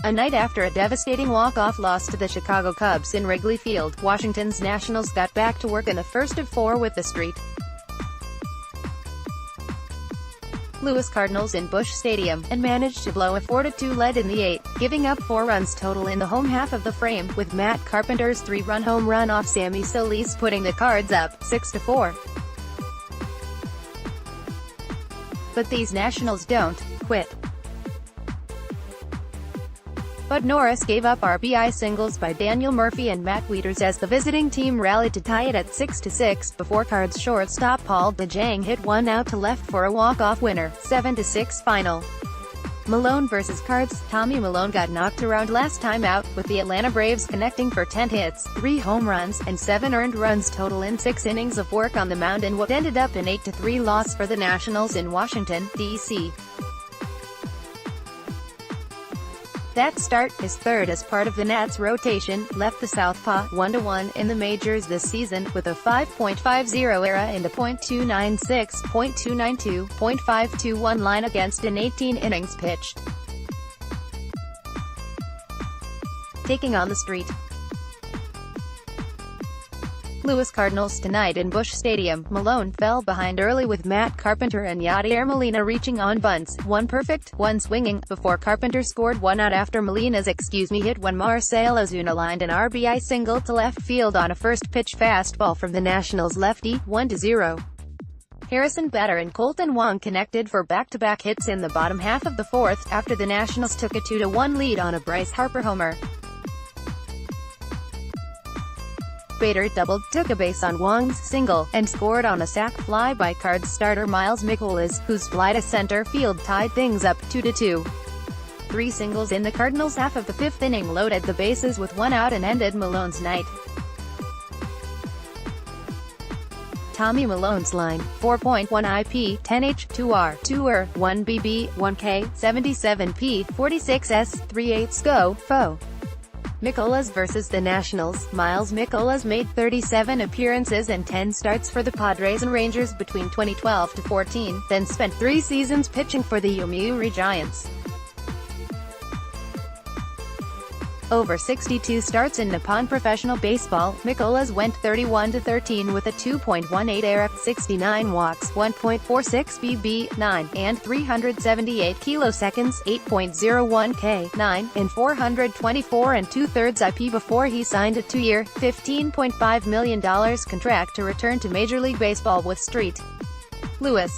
A night after a devastating walk-off loss to the Chicago Cubs in Wrigley Field, Washington's Nationals got back to work in the first of four with the St. Louis Cardinals in Busch Stadium, and managed to blow a 4-2 lead in the eighth, giving up 4 runs total in the home half of the frame, with Matt Carpenter's 3-run home run off Sammy Solis putting the Cards up 6-4. But these Nationals don't quit. But Norris gave up RBI singles by Daniel Murphy and Matt Wieters as the visiting team rallied to tie it at 6-6, before Cards shortstop Paul DeJong hit one out to left for a walk-off winner, 7-6 final. Malone vs. Cards. Tommy Malone got knocked around last time out, with the Atlanta Braves connecting for 10 hits, 3 home runs, and 7 earned runs total in 6 innings of work on the mound in what ended up an 8-3 loss for the Nationals in Washington, D.C. That start, his third as part of the Nats' rotation, left the southpaw 1-1 in the majors this season, with a 5.50 ERA and a .296, .292, .521 line against in 18 innings pitched. Taking on the street. Louis Cardinals tonight in Busch Stadium. Malone fell behind early with Matt Carpenter and Yadier Molina reaching on bunts, one perfect, one swinging, before Carpenter scored one out after Molina's hit when Marcell Ozuna lined an RBI single to left field on a first-pitch fastball from the Nationals lefty, 1-0. Harrison Bader and Colton Wong connected for back-to-back hits in the bottom half of the fourth, after the Nationals took a 2-1 lead on a Bryce Harper homer. Bader doubled, took a base on Wong's single, and scored on a sac fly by Cards starter Miles Mikolas, whose fly to center field tied things up 2-2. 3 singles in the Cardinals' half of the fifth inning loaded the bases with 1 out and ended Malone's night. Tommy Malone's line: 4.1 IP, 10H, 2R, 2R, 1BB, 1K, 77P, 46S, 38 SCO, FO. Mikolas vs. the Nationals. Miles Mikolas made 37 appearances and 10 starts for the Padres and Rangers between 2012 to 14, then spent 3 seasons pitching for the Yomiuri Giants. Over 62 starts in Nippon professional baseball, Mikolas went 31-13 with a 2.18 ERA, 69 walks, 1.46 BB, 9, and 378 kiloseconds, 8.01 K, 9, and 424 2/3 IP before he signed a 2-year, $15.5 million contract to return to Major League Baseball with St. Louis.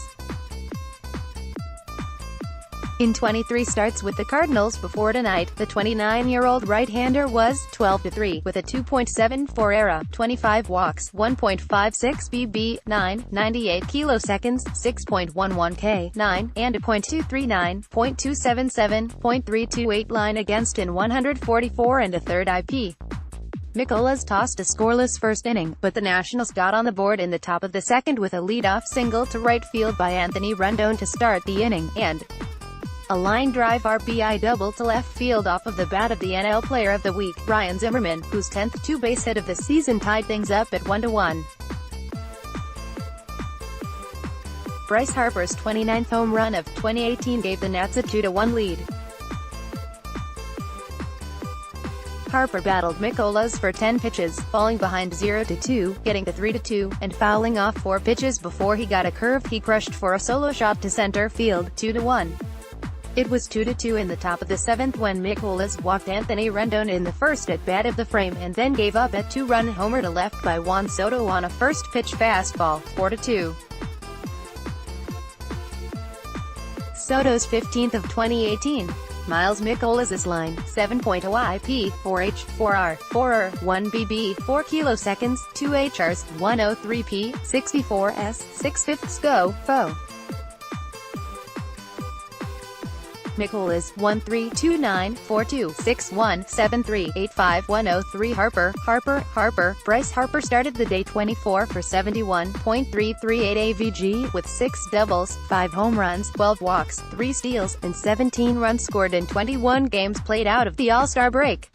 In 23 starts with the Cardinals before tonight, the 29-year-old right-hander was 12-3, with a 2.74 ERA, 25 walks, 1.56 BB, 9, 98 kiloseconds, 6.11 K, 9, and a .239, .277, .328 line against in 144 1/3 IP. Mikolas tossed a scoreless first inning, but the Nationals got on the board in the top of the second with a leadoff single to right field by Anthony Rendon to start the inning, and a line drive RBI double to left field off of the bat of the NL Player of the Week, Ryan Zimmerman, whose 10th two-base hit of the season tied things up at 1-1. Bryce Harper's 29th home run of 2018 gave the Nats a 2-1 lead. Harper battled Mikolas for 10 pitches, falling behind 0-2, getting to 3-2, and fouling off 4 pitches before he got a curve he crushed for a solo shot to center field, 2-1. It was 2-2 in the top of the 7th when Mikolas walked Anthony Rendon in the first at-bat of the frame and then gave up a 2-run homer to left by Juan Soto on a first-pitch fastball, 4-2. Soto's 15th of 2018. Miles Mikolas's line: 7.0 IP, 4H, 4R, 4R, 1BB, 4 kiloseconds, 2 HRs, 103P, 64S, 6/5 SCO, FO. Mikolas: 1-3-2-9-4-2-6-1-7-3-8-5-1-0-3 Harper, Bryce Harper started the day 24 for 71.338 AVG, with 6 doubles, 5 home runs, 12 walks, 3 steals, and 17 runs scored in 21 games played out of the All-Star break.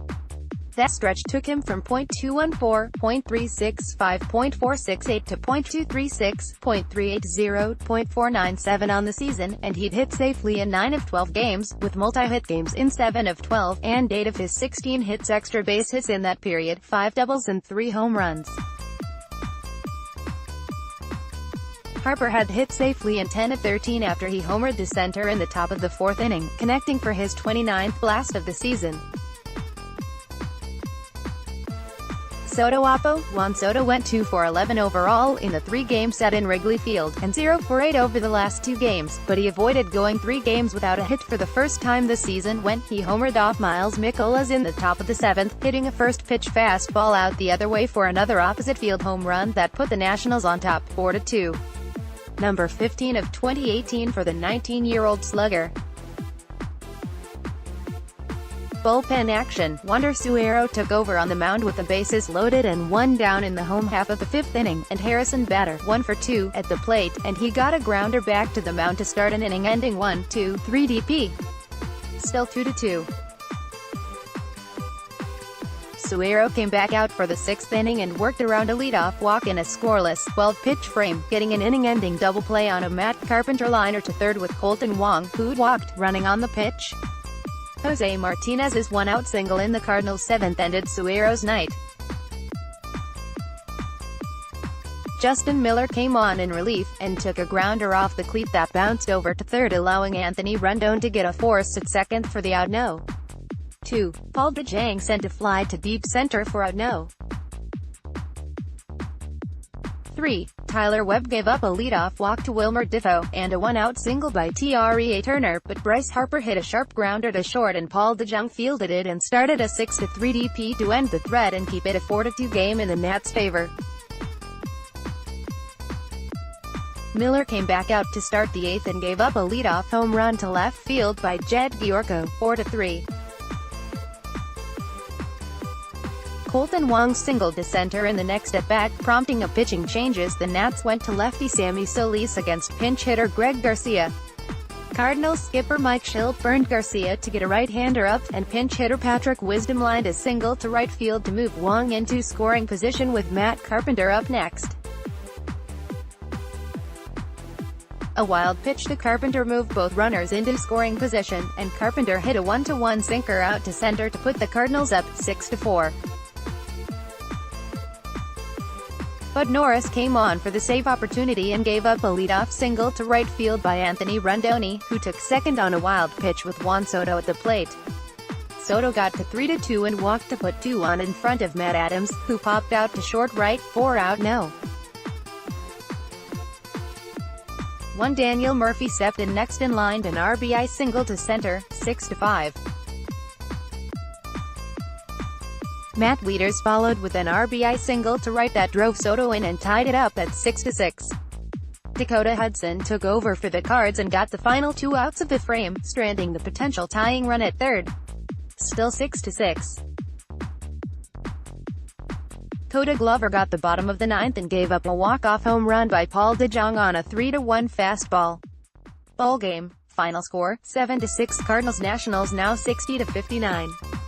That stretch took him from .214, .365, .468 to .236, .380, .497 on the season, and he'd hit safely in 9 of 12 games, with multi-hit games in 7 of 12, and 8 of his 16 hits extra base hits in that period, 5 doubles and 3 home runs. Harper had hit safely in 10 of 13 after he homered to center in the top of the 4th inning, connecting for his 29th blast of the season. Juan Soto went 2 for 11 overall in the 3-game set in Wrigley Field, and 0 for 8 over the last 2 games, but he avoided going 3 games without a hit for the first time this season when he homered off Miles Mikolas in the top of the 7th, hitting a first-pitch fastball out the other way for another opposite-field home run that put the Nationals on top, 4-2. Number 15 of 2018 for the 19-year-old slugger. Bullpen action. Wander Suero took over on the mound with the bases loaded and 1 down in the home half of the 5th inning, and Harrison Bader, 1 for 2, at the plate, and he got a grounder back to the mound to start an inning ending 1-2-3 DP. Still 2-2. Suero came back out for the 6th inning and worked around a leadoff walk in a scoreless, 12-pitch frame, getting an inning-ending double play on a Matt Carpenter liner to third with Kolten Wong, who'd walked, running on the pitch. Jose Martinez's 1-out single in the Cardinals' 7th ended Suero's night. Justin Miller came on in relief, and took a grounder off the cleat that bounced over to third, allowing Anthony Rendon to get a force at second for the out no. 2. Paul DeJong sent a fly to deep center for out no. 3. Tyler Webb gave up a leadoff walk to Wilmer Difo, and a 1-out single by Trea Turner, but Bryce Harper hit a sharp grounder to short and Paul DeJong fielded it and started a 6-3 DP to end the threat and keep it a 4-2 game in the Nats' favor. Miller came back out to start the 8th and gave up a leadoff home run to left field by Jed Giorgio, 4-3. Kolten Wong singled to center in the next at-bat, prompting a pitching change as the Nats went to lefty Sammy Solis against pinch hitter Greg Garcia. Cardinals skipper Mike Shildt burned Garcia to get a right-hander up, and pinch hitter Patrick Wisdom lined a single to right field to move Wong into scoring position with Matt Carpenter up next. A wild pitch to Carpenter moved both runners into scoring position, and Carpenter hit a 1-1 sinker out to center to put the Cardinals up, 6-4. But Norris came on for the save opportunity and gave up a leadoff single to right field by Anthony Rendon, who took second on a wild pitch with Juan Soto at the plate. Soto got to 3-2 and walked to put 2 on in front of Matt Adams, who popped out to short right, 4 out no. 1. Daniel Murphy stepped in next and lined an RBI single to center, 6-5. Matt Wieters followed with an RBI single to right that drove Soto in and tied it up at 6-6. Dakota Hudson took over for the Cards and got the final 2 outs of the frame, stranding the potential tying run at third. Still 6-6. Koda Glover got the bottom of the 9th and gave up a walk-off home run by Paul DeJong on a 3-1 fastball. Ball game. Final score, 7-6 Cardinals. Nationals now 60-59.